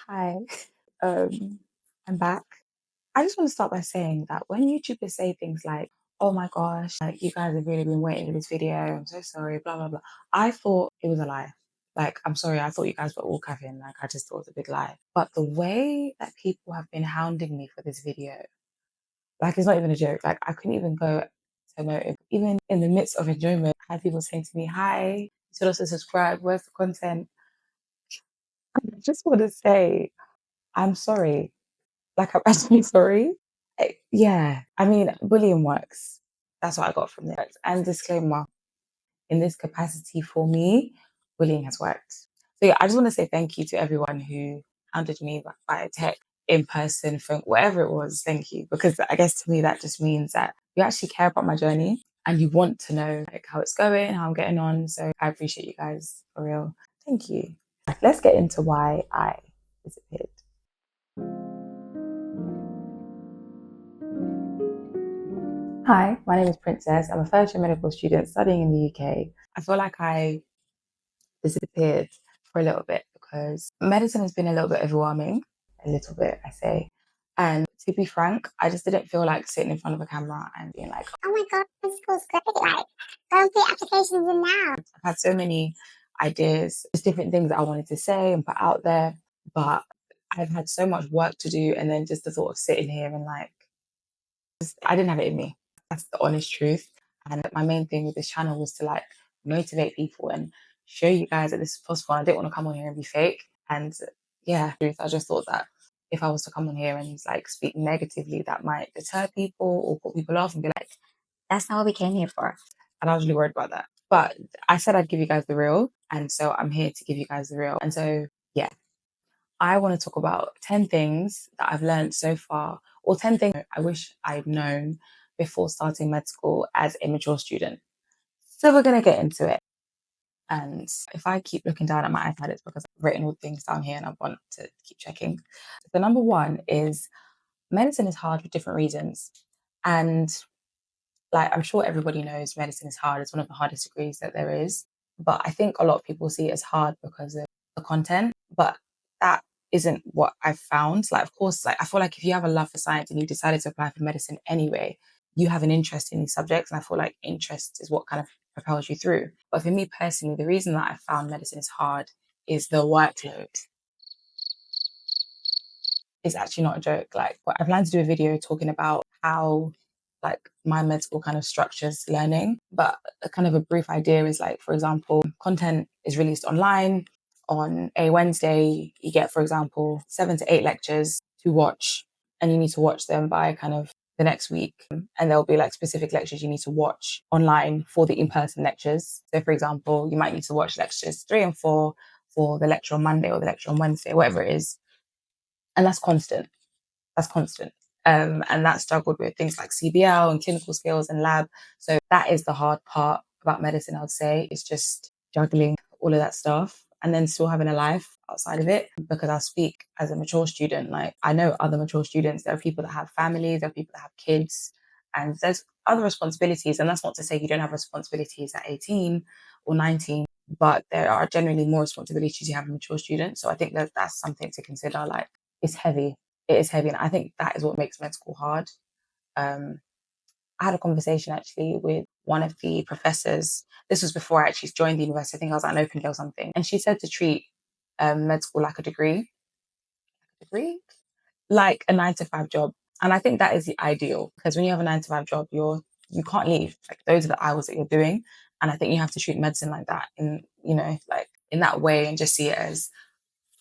Hi, um, I'm back. I just want to start by saying that when YouTubers say things like, "Oh my gosh, like you guys have really been waiting for this video. I'm so sorry," blah blah blah. I thought it was a lie. Like, I'm sorry, I thought you guys were all capping. Like, I just thought it was a big lie. But the way that people have been hounding me for this video, like, it's not even a joke. Like, I couldn't even go to motive. Even in the midst of enjoyment, I had people saying to me, "Hi, you should also subscribe. Where's the content?" I just want to say, I'm sorry. Like, I'm actually sorry. Yeah, I mean, bullying works. That's what I got from this. And disclaimer, in this capacity for me, bullying has worked. So yeah, I just want to say thank you to everyone who hounded me by text, in person, phone, whatever it was. Thank you, because I guess to me that just means that you actually care about my journey and you want to know like how it's going, how I'm getting on. So I appreciate you guys for real. Thank you. Let's get into why I disappeared. Hi, my name is Princess. I'm a first year medical student studying in the UK. I feel like I disappeared for a little bit because medicine has been a little bit overwhelming, a little bit, I say. And to be frank, I just didn't feel like sitting in front of a camera and being like, oh my God, this school's great. Like, go through applications in now. I've had so many ideas, just different things that I wanted to say and put out there, but I've had so much work to do. And then just the thought of sitting here and like, I didn't have it in me. That's the honest truth. And my main thing with this channel was to like motivate people and show you guys that this is possible. I didn't want to come on here and be fake. And yeah, truth, I just thought that if I was to come on here and like speak negatively, that might deter people or put people off and be like, that's not what we came here for. And I was really worried about that. But I said I'd give you guys the real. And so I'm here to give you guys the real. And so, yeah, I want to talk about 10 things that I've learned so far, or 10 things I wish I'd known before starting med school as a mature student. So we're going to get into it. And if I keep looking down at my iPad, it's because I've written all things down here and I want to keep checking. The number one is medicine is hard for different reasons. And like, I'm sure everybody knows medicine is hard. It's one of the hardest degrees that there is. But I think a lot of people see it as hard because of the content. But that isn't what I've found. Like, of course, like I feel like if you have a love for science and you decided to apply for medicine anyway, you have an interest in these subjects. And I feel like interest is what kind of propels you through. But for me personally, the reason that I found medicine is hard is the workload. It's actually not a joke. Like, I plan to do a video talking about how like my med school kind of structures learning, but a kind of a brief idea is like, for example, content is released online on a Wednesday. You get, for example, 7 to 8 lectures to watch, and you need to watch them by kind of the next week. And there'll be like specific lectures you need to watch online for the in-person lectures. So, for example, you might need to watch lectures 3 and 4 for the lecture on Monday or the lecture on Wednesday, whatever it is. And that's constant. That's constant. And that struggled with things like CBL and clinical skills and lab. So that is the hard part about medicine, I would say. It's just juggling all of that stuff and then still having a life outside of it. Because I speak as a mature student, like I know other mature students, there are people that have families, there are people that have kids, and there's other responsibilities. And that's not to say you don't have responsibilities at 18 or 19, but there are generally more responsibilities you have as a mature student. So I think that that's something to consider. Like, it's heavy. It is heavy. And I think that is what makes med school hard. I had a conversation actually with one of the professors. This was before I actually joined the university. I think I was at an open day or something. And she said to treat med school like a degree, like a 9 to 5 job. And I think that is the ideal because when you have a 9 to 5 job, you can't leave. Like, those are the hours that you're doing. And I think you have to treat medicine like that in, like in that way, and just see it as,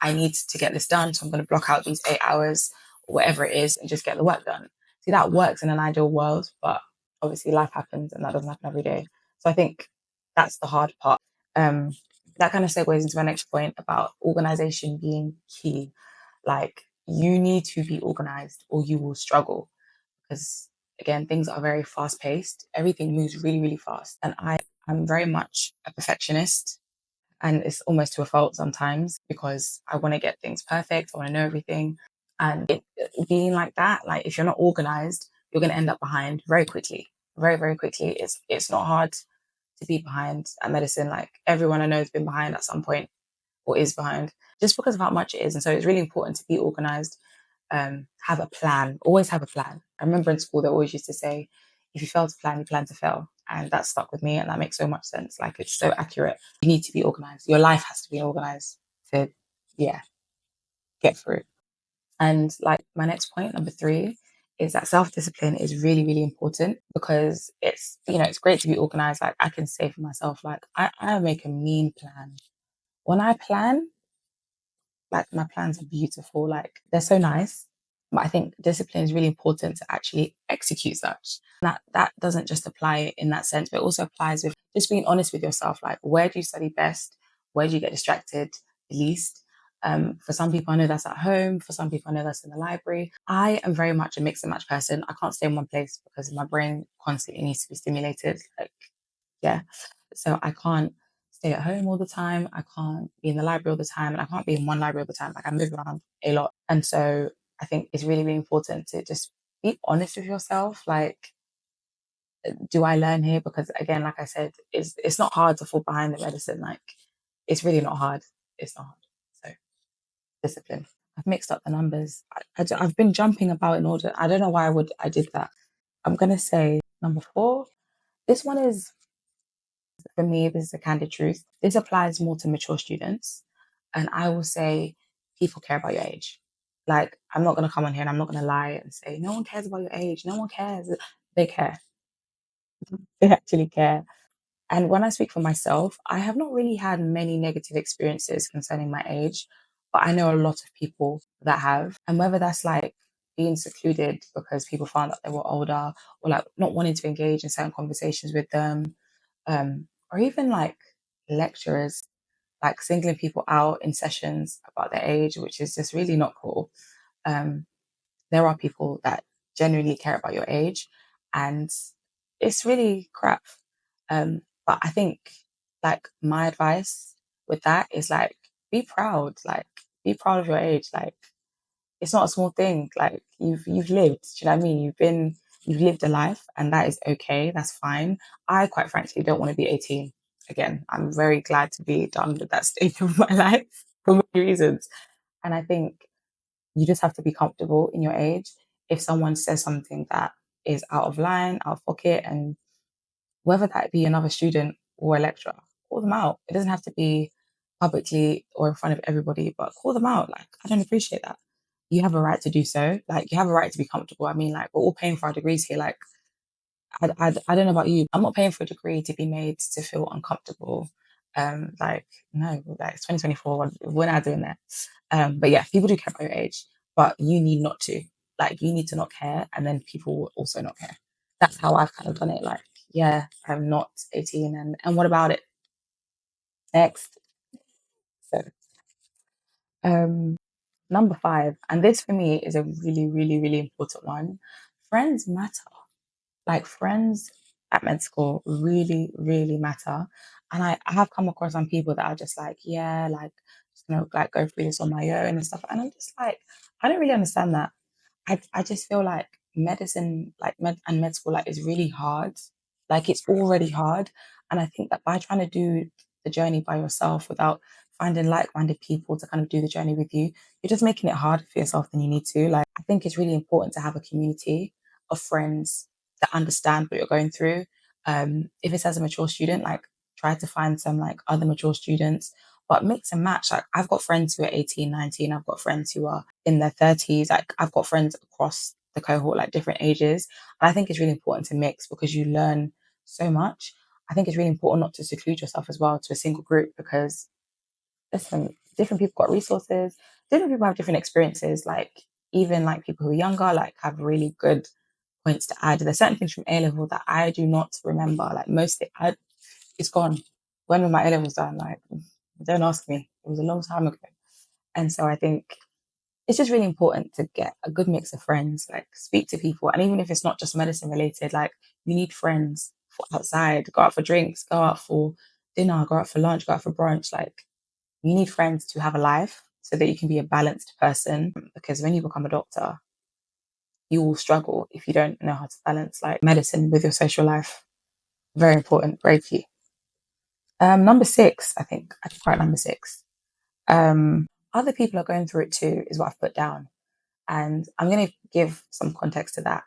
I need to get this done. So I'm going to block out these 8 hours, or whatever it is, and just get the work done. See, that works in an ideal world, but obviously life happens and that doesn't happen every day. So I think that's the hard part. Um, that kind of segues into my next point about organization being key. Like, you need to be organized or you will struggle because, again, things are very fast paced. Everything moves really, really fast. And I'm very much a perfectionist. And it's almost to a fault sometimes because I want to get things perfect. I want to know everything. And being like that, like if you're not organized, you're going to end up behind very quickly, very, very quickly. It's not hard to be behind at medicine. Like, everyone I know has been behind at some point or is behind, just because of how much it is. And so it's really important to be organized, have a plan, always have a plan. I remember in school they always used to say, if you fail to plan, you plan to fail. And that stuck with me, and that makes so much sense. Like, it's so accurate. You need to be organized. Your life has to be organized to, yeah, get through. And like my next point, number three, is that self-discipline is really, really important, because it's great to be organized. Like, I can say for myself, like, I make a mean plan. When I plan, like, my plans are beautiful. Like, they're so nice. But I think discipline is really important to actually execute such. That doesn't just apply in that sense, but it also applies with just being honest with yourself. Like, where do you study best? Where do you get distracted the least? For some people, I know that's at home. For some people, I know that's in the library. I am very much a mix and match person. I can't stay in one place because my brain constantly needs to be stimulated. Like, yeah. So I can't stay at home all the time. I can't be in the library all the time. And I can't be in one library all the time. Like, I move around a lot. And so I think it's really, really important to just be honest with yourself. Like, do I learn here? Because again, like I said, it's not hard to fall behind the medicine. Like, it's really not hard. It's not hard. So discipline. I've mixed up the numbers. I've been jumping about in order. I don't know why I did that. I'm gonna say number four. This one is, for me, this is a candid truth. This applies more to mature students. And I will say, people care about your age. Like, I'm not going to come on here and I'm not going to lie and say, no one cares about your age. No one cares. They care. They actually care. And when I speak for myself, I have not really had many negative experiences concerning my age, but I know a lot of people that have. And whether that's like being secluded because people found out they were older, or like not wanting to engage in certain conversations with them, or even like lecturers like singling people out in sessions about their age, which is just really not cool. Um, there are people that genuinely care about your age, and it's really crap. But I think, like, my advice with that is like, be proud, like, be proud of your age. Like, it's not a small thing. Like, you've lived. Do you know what I mean? You've lived a life, and that is okay. That's fine. I quite frankly don't want to be 18 again. I'm very glad to be done with that stage of my life for many reasons. And I think you just have to be comfortable in your age. If someone says something that is out of line, out of pocket, and whether that be another student or a lecturer, call them out. It doesn't have to be publicly or in front of everybody, but call them out. Like, I don't appreciate that. You have a right to do so. Like, you have a right to be comfortable. I mean, like, we're all paying for our degrees here. Like, I don't know about you. I'm not paying for a degree to be made to feel uncomfortable. Like, no, like, it's 2024. We're not doing that. But yeah, people do care about your age, but you need not to. Like, you need to not care, and then people will also not care. That's how I've kind of done it. Like, yeah, I'm not 18, and what about it? Next. So, um, number five, and this for me is a really, really, really important one. Friends matter. Like, friends at med school really, really matter. And I have come across some people that are just like, yeah, like, just gonna like go through this on my own and stuff. And I'm just like, I don't really understand that. I just feel like medicine, like med school, like, is really hard. Like, it's already hard. And I think that by trying to do the journey by yourself without finding like-minded people to kind of do the journey with you, you're just making it harder for yourself than you need to. Like, I think it's really important to have a community of friends that understand what you're going through. If it's as a mature student, like, try to find some like other mature students, but mix and match. Like, I've got friends who are 18, 19. I've got friends who are in their 30s. Like, I've got friends across the cohort, like different ages. And I think it's really important to mix because you learn so much. I think it's really important not to seclude yourself as well to a single group, because listen, different people got resources, different people have different experiences. Like, even like people who are younger, like, have really good points to add. There's certain things from A level that I do not remember. Like, it's gone. When were my A levels done? Like, don't ask me. It was a long time ago. And so I think it's just really important to get a good mix of friends, like, speak to people. And even if it's not just medicine related, like, you need friends for outside, go out for drinks, go out for dinner, go out for lunch, go out for brunch. Like, you need friends to have a life so that you can be a balanced person. Because when you become a doctor, you will struggle if you don't know how to balance like medicine with your social life. Very important, very key. Number six, I think I should write number six. Other people are going through it too, is what I've put down. And I'm going to give some context to that.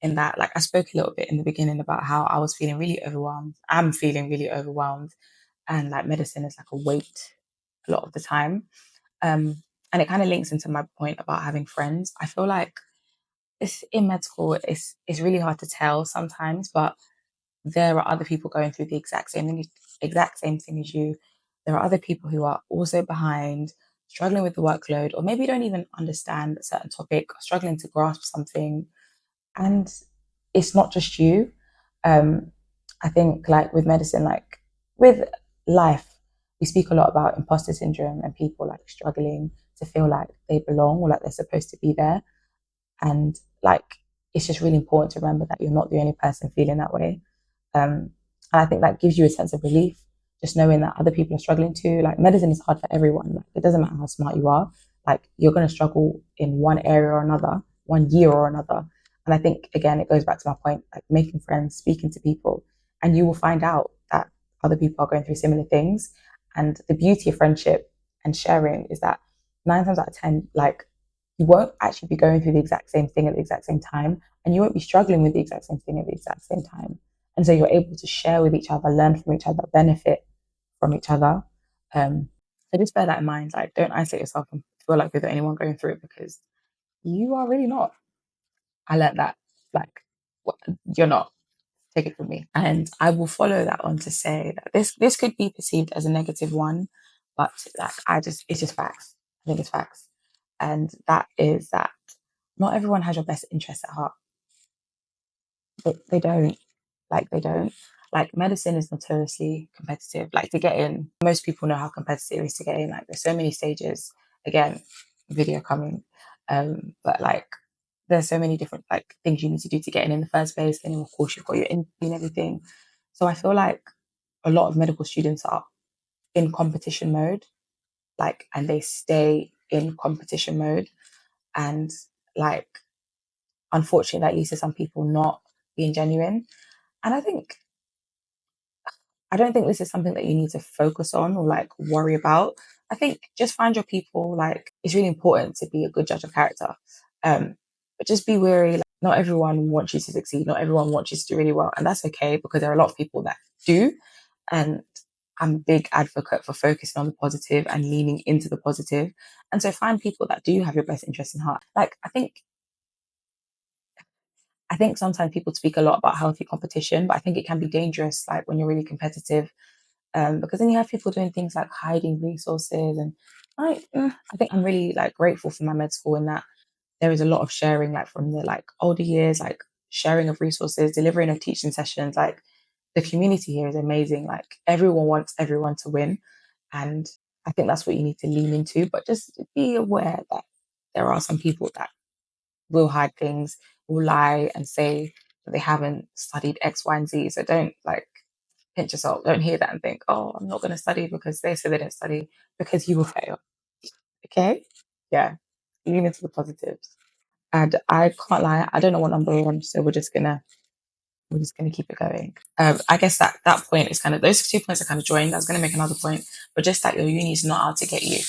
In that, like, I spoke a little bit in the beginning about how I was feeling really overwhelmed. I'm feeling really overwhelmed, and like medicine is like a weight a lot of the time. Um, and it kind of links into my point about having friends. I feel like it's in med school, it's really hard to tell sometimes, but there are other people going through the exact same thing as you. There are other people who are also behind, struggling with the workload, or maybe don't even understand a certain topic, or struggling to grasp something. And it's not just you. Um, I think like with medicine, like with life, we speak a lot about imposter syndrome and people like struggling to feel like they belong or like they're supposed to be there. And like it's just really important to remember that you're not the only person feeling that way. And I think that gives you a sense of relief, just knowing that other people are struggling too. Like medicine is hard for everyone. Like it doesn't matter how smart you are. Like you're going to struggle in one area or another, one year or another. And I think again, it goes back to my point, like making friends, speaking to people, and you will find out that other people are going through similar things. And the beauty of friendship and sharing is that 9 times out of 10, like you won't actually be going through the exact same thing at the exact same time, and you won't be struggling with the exact same thing at the exact same time. And so you're able to share with each other, learn from each other, benefit from each other. Um, so just bear that in mind. Like, don't isolate yourself and feel like you're the only one going through it because you are really not. I learned that. Like, you're not. Take it from me. And I will follow that on to say that this could be perceived as a negative one, but like it's just facts. I think it's facts, and that is that not everyone has your best interest at heart. They don't. Like they don't. Like medicine is notoriously competitive. Like to get in, most people know how competitive it is to get in. Like there's so many stages. Again, video coming. But like there's so many different like things you need to do to get in the first place. And of course you've got your interview and everything. So I feel like a lot of medical students are in competition mode, like, and they stay in competition mode. And like, unfortunately, that leads to some people not being genuine. And I don't think this is something that you need to focus on or like worry about. I think just find your people. Like it's really important to be a good judge of character. But just be wary. Like, not everyone wants you to succeed. Not everyone wants you to do really well, and that's okay because there are a lot of people that do. And I'm a big advocate for focusing on the positive and leaning into the positive. And so find people that do have your best interest in heart. Like I think sometimes people speak a lot about healthy competition, but I think it can be dangerous, like when you're really competitive, because then you have people doing things like hiding resources. And I think I'm really like grateful for my med school in that there is a lot of sharing, like from the like older years, like sharing of resources, delivering of teaching sessions. Like the community here is amazing. Like everyone wants everyone to win, and I think that's what you need to lean into. But just be aware that there are some people that will hide things, will lie and say that they haven't studied X, Y, and Z. So don't like pinch yourself. Don't hear that and think, oh, I'm not going to study because they said they didn't study, because you will fail. Okay? Yeah. Lean into the positives. And I can't lie, I don't know what number we're on, so we're just gonna keep it going. I guess that point is kind of, those 2 points are kind of joined. I was gonna make another point, but just that your uni is not out to get you.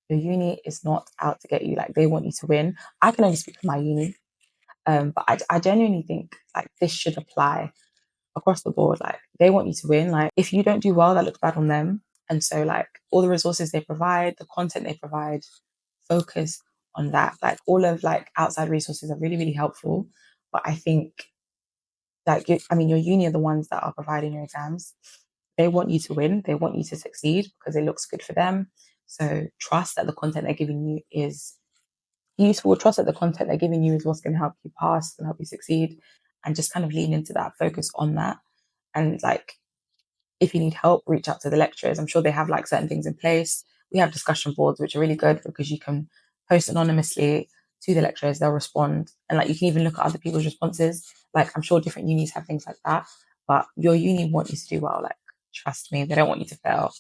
Your uni is not out to get you. Like they want you to win. I can only speak for my uni, but I genuinely think like this should apply across the board. Like they want you to win. Like if you don't do well, that looks bad on them. And so like all the resources they provide, the content they provide, focus on that. Like all of like outside resources are really, really helpful. But I think like I mean your uni are the ones that are providing your exams. They want you to win, they want you to succeed because it looks good for them. So trust that the content they're giving you is useful, trust that the content they're giving you is what's going to help you pass and help you succeed, and just kind of lean into that, focus on that. And like if you need help, reach out to the lecturers. I'm sure they have like certain things in place. We have discussion boards which are really good because you can post anonymously to the lecturers, they'll respond. And like you can even look at other people's responses. Like I'm sure different unis have things like that. But your uni want you to do well. Like trust me, they don't want you to fail.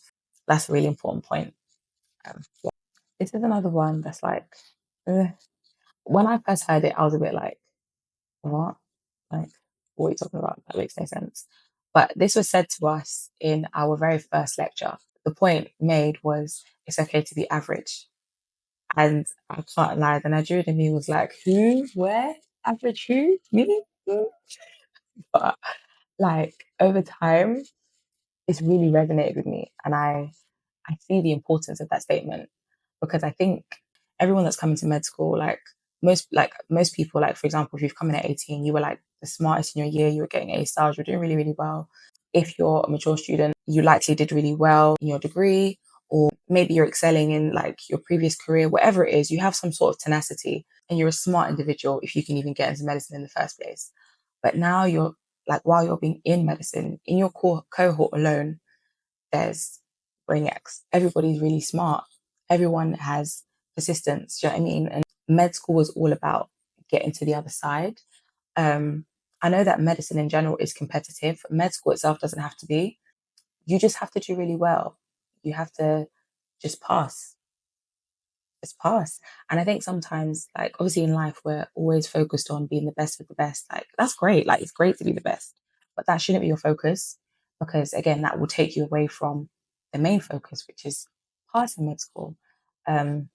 That's a really important point. Yeah. This is another one that's like when I first heard it, I was a bit like, what? Like, what are you talking about? That makes no sense. But this was said to us in our very first lecture. the point made was it's okay to be average. And I can't lie, the Nigerian in me was like, who, where, average who, me? Who? But like over time, it's really resonated with me. And I see the importance of that statement because I think everyone that's coming to med school, like most people, like for example, if you've come in at 18, you were like the smartest in your year, you were getting A stars, you're doing really, really well. If you're a mature student, you likely did really well in your degree, or maybe you're excelling in like your previous career, whatever it is, you have some sort of tenacity and you're a smart individual if you can even get into medicine in the first place. But now you're like, while you're being in medicine, in your core cohort alone, there's brainiacs. Everybody's really smart. Everyone has persistence. Do you know what I mean? And med school is all about getting to the other side. Um, I know that medicine in general is competitive. Med school itself doesn't have to be. You just have to do really well. You have to just pass. Just pass. And I think sometimes, like obviously in life, we're always focused on being the best of the best. Like that's great. Like it's great to be the best, but that shouldn't be your focus because again, that will take you away from the main focus, which is passing med school. Um,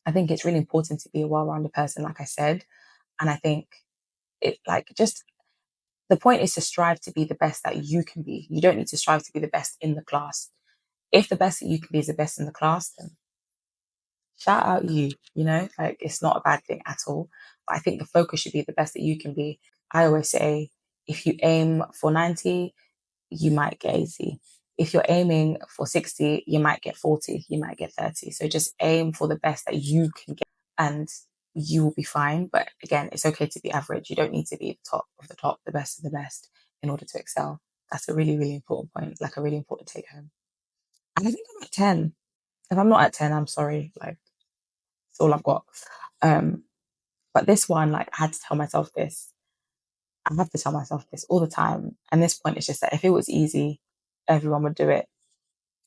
I think it's really important to be a well-rounded person, like I said, and I think it like just the point is to strive to be the best that you can be. You don't need to strive to be the best in the class. If the best that you can be is the best in the class, then shout out you, like it's not a bad thing at all. But I think the focus should be the best that you can be. I always say if you aim for 90, you might get 80. If you're aiming for 60, you might get 40, you might get 30. So just aim for the best that you can get and you will be fine. But again, it's okay to be average. You don't need to be the top of the top, the best of the best in order to excel. That's a really, really important point, like a really important take home. And I think I'm at 10. If I'm not at 10, I'm sorry. Like, it's all I've got. Um, but this one, like, I had to tell myself this. I have to tell myself this all the time. And this point is just that if it was easy, everyone would do it.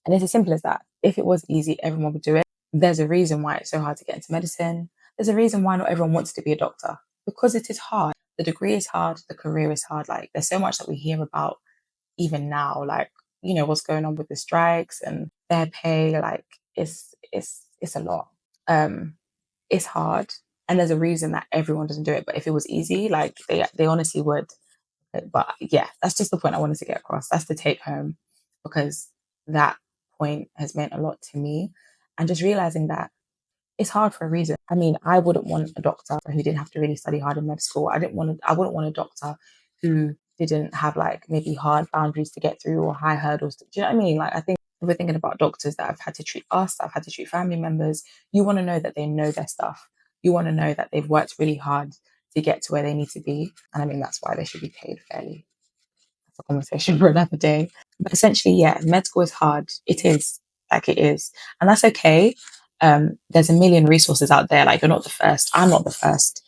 And it's as simple as that. If it was easy, everyone would do it. There's a reason why it's so hard to get into medicine. There's a reason why not everyone wants to be a doctor because it is hard. The degree is hard. The career is hard. Like, there's so much that we hear about even now, like, what's going on with the strikes and their pay. Like, it's a lot. It's hard. And there's a reason that everyone doesn't do it. But if it was easy, like they honestly would. But yeah, that's just the point I wanted to get across. That's the take home because that point has meant a lot to me. And just realizing that it's hard for a reason. I mean, I wouldn't want a doctor who didn't have to really study hard in med school. I wouldn't want a doctor who didn't have like maybe hard boundaries to get through or high hurdles. Do you know what I mean? Like I think if we're thinking about doctors that have had to treat us, that have had to treat family members, you want to know that they know their stuff. You want to know that they've worked really hard to get to where they need to be. And I mean, that's why they should be paid fairly. That's a conversation for another day. But essentially, yeah, med school is hard. It is. Like it is. And that's okay. There's a million resources out there. Like you're not the first. I'm not the first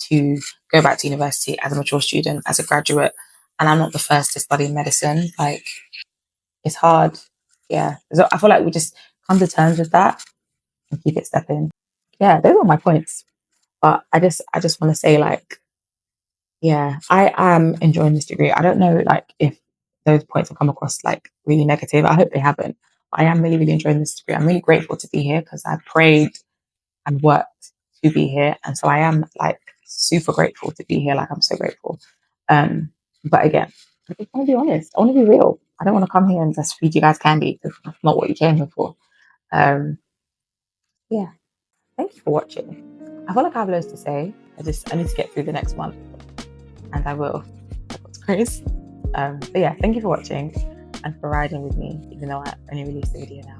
to go back to university as a mature student, as a graduate. And I'm not the first to study medicine. Like it's hard. Yeah. So I feel like we just come to terms with that and keep it stepping. Yeah, those are my points. But I just want to say like, yeah, I am enjoying this degree. I don't know like if those points have come across like really negative. I hope they haven't. I am really, really enjoying this degree. I'm really grateful to be here because I prayed and worked to be here. And so I am like super grateful to be here. Like I'm so grateful. But again, I just want to be honest. I want to be real. I don't want to come here and just feed you guys candy because that's not what you came here for. Um, yeah. Thank you for watching. I feel like I have loads to say. I need to get through the next one and I will. God's grace. But yeah, thank you for watching and for riding with me, even though I only released the video now.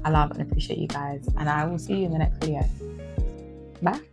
I love and appreciate you guys, and I will see you in the next video. Bye.